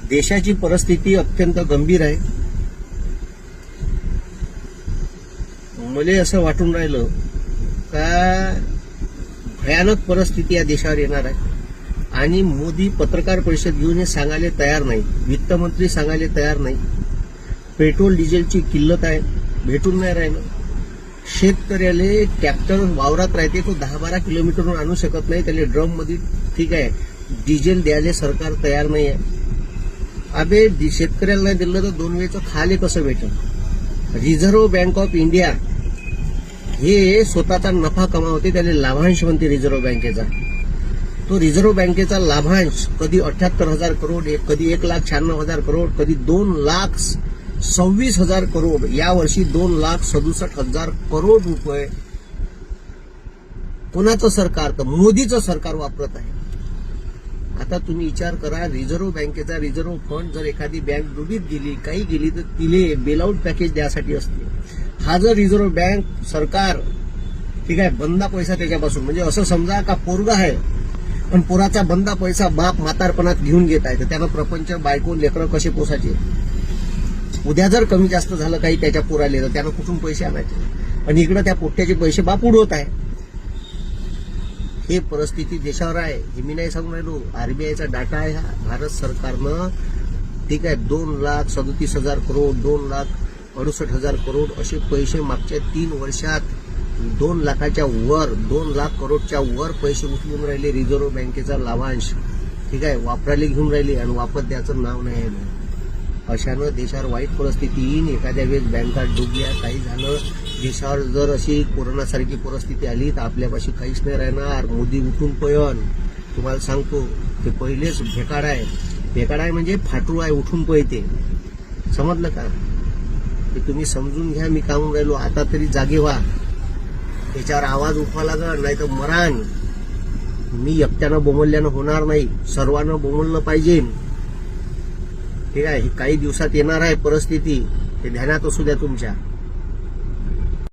देशाची परिस्थिती अत्यंत गंभीर आहे. मला असं वाटून राहिलं का भयानक परिस्थिती या देशावर येणार आहे आणि मोदी पत्रकार परिषद घेऊन हे सांगायला तयार नाही, वित्तमंत्री सांगायला तयार नाही. पेट्रोल डिझेलची किल्लत आहे, भेटून नाही राहिलं. शेतकऱ्याला ट्रॅक्टर वावरात राहते, तो 10-12 किलोमीटरवरून आणू शकत नाही, त्याला ड्रम मध्ये ठीक आहे डिझेल द्यायला सरकार तयार नाही आहे. अबे शेतकऱ्याला नाही दिलं तर 2 वेळचं खाले कसं भेटेल. रिझर्व्ह बँक ऑफ इंडिया हे स्वतःचा नफा कमावते, त्याला लाभांश म्हणते रिझर्व्ह बँकेचा. तो रिझर्व्ह बँकेचा लाभांश कधी 78,000 करोड, कधी 1,96,000 करोड, कधी 2,26,000 करोड, या वर्षी 2,67,000 करोड रुपये कोणाचं सरकार, तर मोदीचं सरकार वापरत आहे. आता तुम्ही विचार करा, रिझर्व्ह बँकेचा रिझर्व्ह फंड जर एखादी बँक डुबीत गेली, काही गेली, तर तिले बेलआउट पॅकेज द्यासाठी असते. हा जर रिझर्व्ह बँक सरकार ठीक आहे बंदा पैसा त्याच्यापासून, म्हणजे असं समजा का पोरगा आहे पण पोराचा बंदा पैसा बाप म्हातारपणात घेऊन घेत आहे, तर त्यानं प्रपंच बायको लेकरं कसे पोसायचे. उद्या जर कमी जास्त झालं काही त्याच्या पोराले, तर त्यानं कुठून पैसे आणायचे. आणि इकडे त्या पोट्ट्याचे पैसे बाप उडवत आहे. हे परिस्थिती देशावर आहे. हे मी नाही सांगून राहिलो, आरबीआयचा डाटा आहे हा. भारत सरकारनं ठीक आहे 2,37,000 करोड, 2,68,000 करोड असे पैसे मागच्या 3 वर्षात 2 लाखाच्या वर, 2 लाख करोडच्या वर पैसे उचलून राहिले. रिझर्व्ह बँकेचा लाभांश ठीक आहे वापरायला घेऊन राहिले आणि वापर द्यायचं नाव नाही आहे. अशानं देशावर वाईट परिस्थिती येईन. एखाद्या वेळेस बँका डुबल्या, काही झालं, देशावर जर अशी कोरोनासारखी परिस्थिती आली तर आपल्यापाशी काहीच नाही राहणार. मोदी उठून पळन. तुम्हाला सांगतो ते पहिलेच भेकाड आहे. भेकाड आहे म्हणजे फाटू आहे, उठून पळते. समजलं का? ते तुम्ही समजून घ्या. मी कामून राहिलो, आता तरी जागे व्हा. त्याच्यावर आवाज उठवा लागल, नाही तर मरान. मी एकट्यानं बोमलल्यानं होणार नाही, सर्वांना बोमललं पाहिजे. ठीक आहे, ही काही दिवसात येणार आहे परिस्थिती, ते ध्यानात असू द्या तुमच्या.